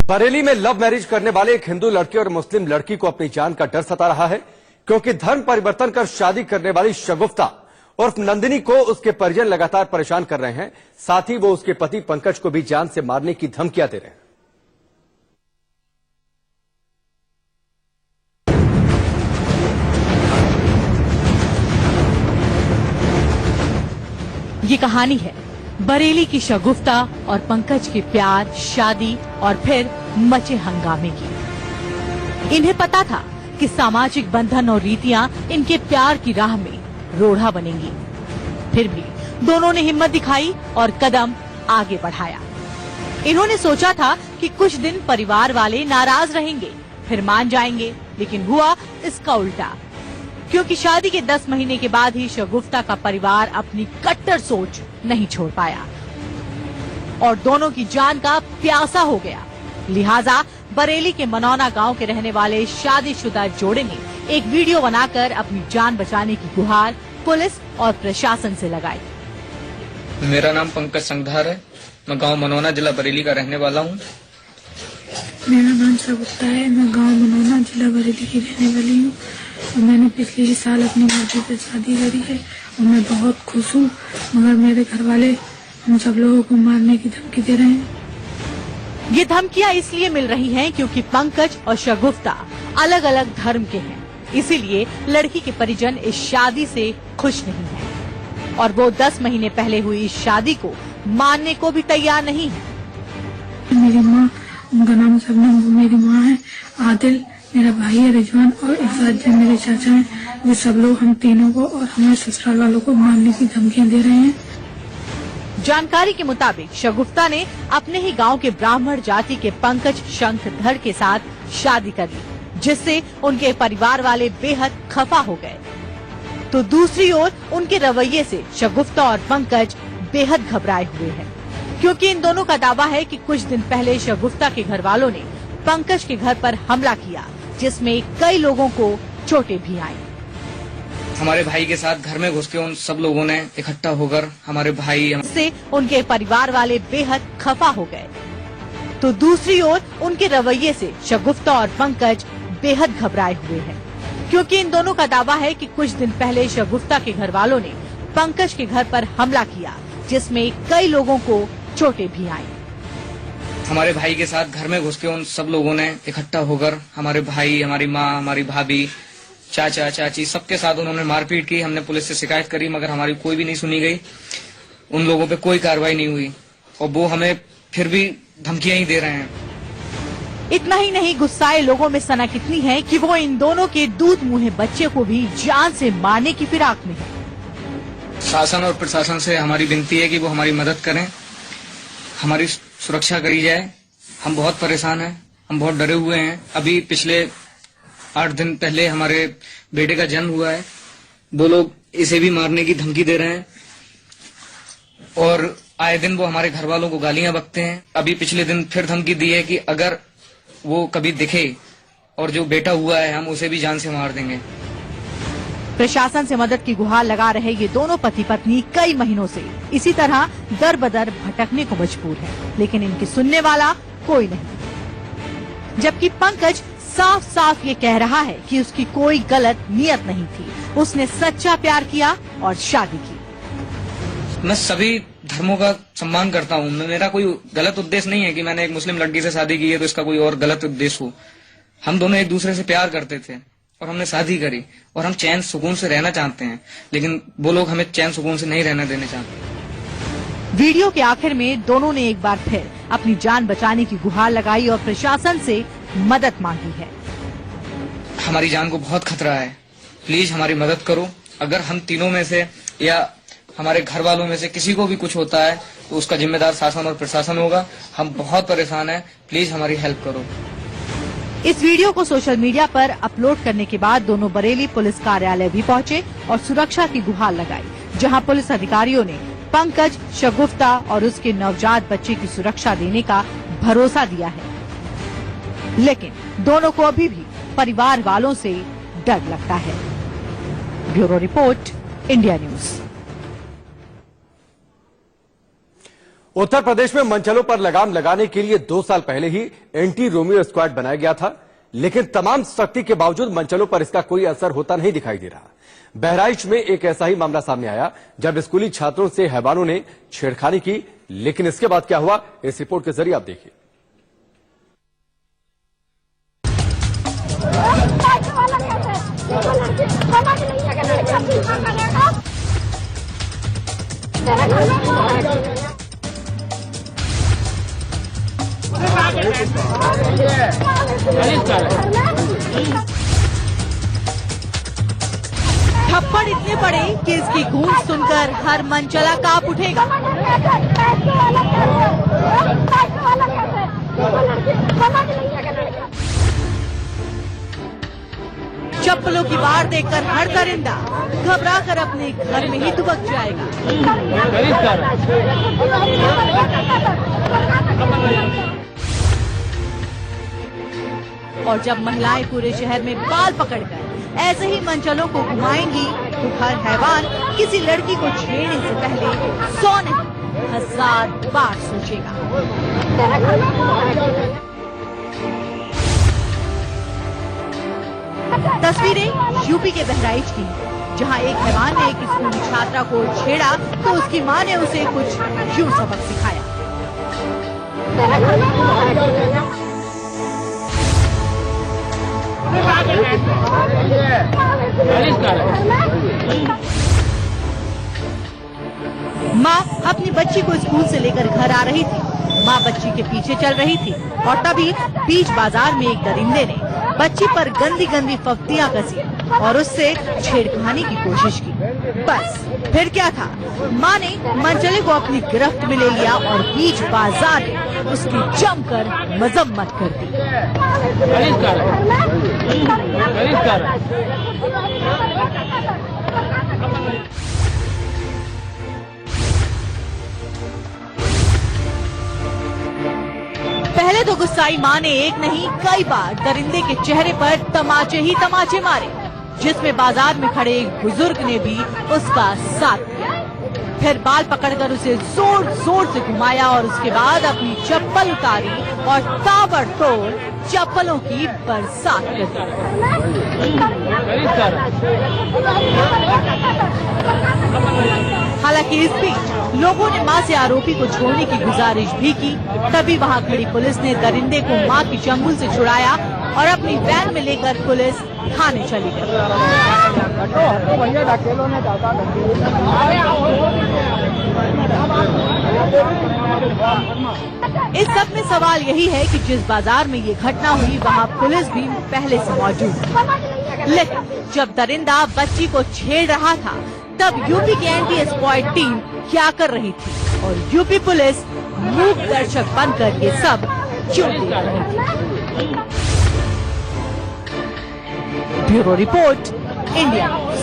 बरेली में love marriage करने वाले एक हिंदू लड़के और मुस्लिम लड़की को अपनी जान का डर सता रहा है, क्योंकि धर्म परिवर्तन कर शादी करने वाली शगुफ्ता उर्फ नंदिनी को उसके परिजन लगातार परेशान कर रहे हैं। साथ ही वो उसके पति पंकज को भी जान से मारने की धमकियां दे रहे हैं। ये कहानी है बरेली की शगुफ्ता और पंकज के प्यार, शादी और फिर मचे हंगामे की। इन्हें पता था कि सामाजिक बंधन और रीतियां इनके प्यार की राह में रोड़ा बनेंगी। फिर भी दोनों ने हिम्मत दिखाई और कदम आगे बढ़ाया। इन्होंने सोचा था कि कुछ दिन परिवार वाले नाराज रहेंगे, फिर मान जाएंगे, लेकिन हुआ इसका उल्टा। क्योंकि शादी के 10 महीने के बाद ही शगुफ्ता का परिवार अपनी कट्टर सोच नहीं छोड़ पाया और दोनों की जान का प्यासा हो गया। लिहाजा बरेली के मनौना गांव के रहने वाले शादीशुदा जोड़े ने एक वीडियो बनाकर अपनी जान बचाने की गुहार पुलिस और प्रशासन से लगाई। मेरा नाम पंकज संगधार है। मैं गांव मनौना, जिला बरेली का रहने वाला हूं। मेरा नाम शगुफ्ता है। मैं गांव मनौना, जिला बरेली की रहने वाली हूं और मैंने पिछले ही साल अपनी मर्जी से शादी करी है और मैं बहुत खुश हूं, मगर मेरे घर वाले हम सब लोगों को मारने की धमकी दे रहे हैं। ये धमकियां इसलिए मिल रही हैं क्योंकि पंकज और शगुफ्ता अलग अलग धर्म के हैं। इसीलिए लड़की के परिजन इस शादी से खुश नहीं हैं और वो 10 महीने पहले हुई इस शादी को मानने को भी तैयार नहीं है। मेरी माँ, उनका नाम सबनम, मेरी माँ है। आदिल मेरा भाई है, रिजवान, और एक साथ जो मेरे चाचा हैं, वे सब लोग हम तीनों को और हमारे ससुराल वालों को मारने की धमकियां दे रहे हैं। जानकारी के मुताबिक शगुफ्ता ने अपने ही गांव के ब्राह्मण जाति के पंकज शंखधर के साथ शादी कर ली, जिससे उनके परिवार वाले बेहद खफा हो गए। तो दूसरी ओर उनके रवैये से शगुफ्ता और पंकज बेहद घबराए हुए हैं, क्योंकि इन दोनों का दावा है कि कुछ दिन पहले शगुफ्ता के घर वालों ने पंकज के घर पर हमला किया, जिसमें कई लोगों को चोटें भी आईं। हमारे भाई के साथ घर में घुस के उन सब लोगों ने इकट्ठा होकर हमारे भाई से उनके परिवार वाले बेहद खफा हो गए। तो दूसरी ओर उनके रवैये से शगुफ्ता और पंकज बेहद घबराए हुए हैं, क्योंकि इन दोनों का दावा है कि कुछ दिन पहले शगुफ्ता के घर वालों ने पंकज के घर पर हमला किया, जिसमें कई लोगों को चोटें भी आईं। हमारे भाई के साथ घर में घुस के उन सब लोगों ने इकट्ठा होकर हमारे भाई, हमारी माँ, हमारी भाभी, चाचा, चाची, सबके साथ उन्होंने मारपीट की। हमने पुलिस से शिकायत करी, मगर हमारी कोई भी नहीं सुनी गई। उन लोगों पे कोई कार्रवाई नहीं हुई और वो हमें फिर भी धमकियां ही दे रहे हैं। इतना ही नहीं, गुस्साए लोगों में सनक इतनी है कि वो इन दोनों के दूध मुँहे बच्चे को भी जान से मारने की फिराक में है। शासन और प्रशासन से हमारी विनती है कि वो हमारी मदद करें, हमारी सुरक्षा करी जाए। हम बहुत परेशान हैं, हम बहुत डरे हुए हैं। अभी पिछले 8 दिन पहले हमारे बेटे का जन्म हुआ है। वो लोग इसे भी मारने की धमकी दे रहे हैं और आए दिन वो हमारे घर वालों को गालियां बकते हैं। अभी पिछले दिन फिर धमकी दी है कि अगर वो कभी दिखे और जो बेटा हुआ है हम उसे भी जान से मार देंगे। प्रशासन से मदद की गुहार लगा रहे ये दोनों पति पत्नी कई महीनों से इसी तरह दर बदर भटकने को मजबूर है, लेकिन इनकी सुनने वाला कोई नहीं। जबकि पंकज साफ साफ ये कह रहा है कि उसकी कोई गलत नियत नहीं थी, उसने सच्चा प्यार किया और शादी की। मैं सभी धर्मों का सम्मान करता हूँ। मेरा कोई गलत उद्देश्य नहीं है कि मैंने एक मुस्लिम लड़की से शादी की है तो इसका कोई और गलत उद्देश्य हो। हम दोनों एक दूसरे से प्यार करते थे और हमने शादी करी और हम चैन सुकून से रहना चाहते हैं, लेकिन वो लोग हमें चैन सुकून से नहीं रहने देने चाहते। वीडियो के आखिर में दोनों ने एक बार फिर अपनी जान बचाने की गुहार लगाई और प्रशासन से मदद मांगी है। हमारी जान को बहुत खतरा है, प्लीज हमारी मदद करो। अगर हम तीनों में से या हमारे घर वालों में से किसी को भी कुछ होता है तो उसका जिम्मेदार शासन और प्रशासन होगा। हम बहुत परेशान हैं, प्लीज हमारी हेल्प करो। इस वीडियो को सोशल मीडिया पर अपलोड करने के बाद दोनों बरेली पुलिस कार्यालय भी पहुंचे और सुरक्षा की गुहार लगाई, जहां पुलिस अधिकारियों ने पंकज, शगुफ्ता और उसके नवजात बच्चे की सुरक्षा देने का भरोसा दिया है। लेकिन दोनों को अभी भी परिवार वालों से डर लगता है। Bureau report, India news. Uttar Pradesh में मनचलों पर लगाम लगाने के लिए 2 साल पहले ही एंटी रोमियो स्क्वाड बनाया गया था, लेकिन तमाम सख्ती के बावजूद मनचलों पर इसका कोई असर होता नहीं दिखाई दे रहा। बहराइच में एक ऐसा ही मामला सामने आया जब स्कूली छात्रों से हैवानों ने छेड़खानी की, लेकिन इसके बाद क्या हुआ, इस रिपोर्ट के जरिए आप देखिए। थप्पड़ इतने पड़े कि इसकी गूंज सुनकर हर मनचला कांप उठेगा। चप्पलों की वार देखकर हर दरिंदा घबराकर अपने घर में ही दुबक जाएगा। और जब महिलाएं पूरे शहर में बाल पकड़कर ऐसे ही मनचलों को घुमाएंगी तो हर हैवान किसी लड़की को छेड़ने से पहले 100 नहीं 1000 बार सोचेगा। तस्वीरें यूपी के बहराइच की, जहां एक हैवान ने एक स्कूली छात्रा को छेड़ा तो उसकी मां ने उसे कुछ यूं सबक सिखाया। माँ अपनी बच्ची को स्कूल से लेकर घर आ रही थी। माँ बच्ची के पीछे चल रही थी और तभी बीच बाजार में एक दरिंदे ने बच्ची पर गंदी गंदी फफ्तियां कसी और उससे छेड़खानी की कोशिश की। बस फिर क्या था, माँ ने मनचले को अपनी गिरफ्त में ले लिया और बीच बाजार में उसकी जमकर मजम्मत कर दी। पहले तो गुस्साई माँ ने एक नहीं कई बार दरिंदे के चेहरे पर तमाचे ही तमाचे मारे, जिसमें बाजार में खड़े एक बुजुर्ग ने भी उसका साथ दिया। फिर बाल पकड़कर उसे जोर जोर से घुमाया और उसके बाद अपनी चप्पल उतारी और ताबड़तोड़ चप्पलों की बरसात कर दी। हालांकि इस बीच लोगों ने मां से आरोपी को छोड़ने की गुजारिश भी की, तभी वहां खड़ी पुलिस ने दरिंदे को मां की चंगुल से छुड़ाया और अपनी वैन में लेकर पुलिस थाने चली गई। इस सब में सवाल यही है कि जिस बाजार में ये घटना हुई वहाँ पुलिस भी पहले से मौजूद थी, लेकिन जब दरिंदा बच्ची को छेड़ रहा था तब यूपी की एंटी स्क्वाड टीम क्या कर रही थी और यूपी पुलिस मूक दर्शक बनकर ये सब क्यों देख रही थी। Bureau report, India news.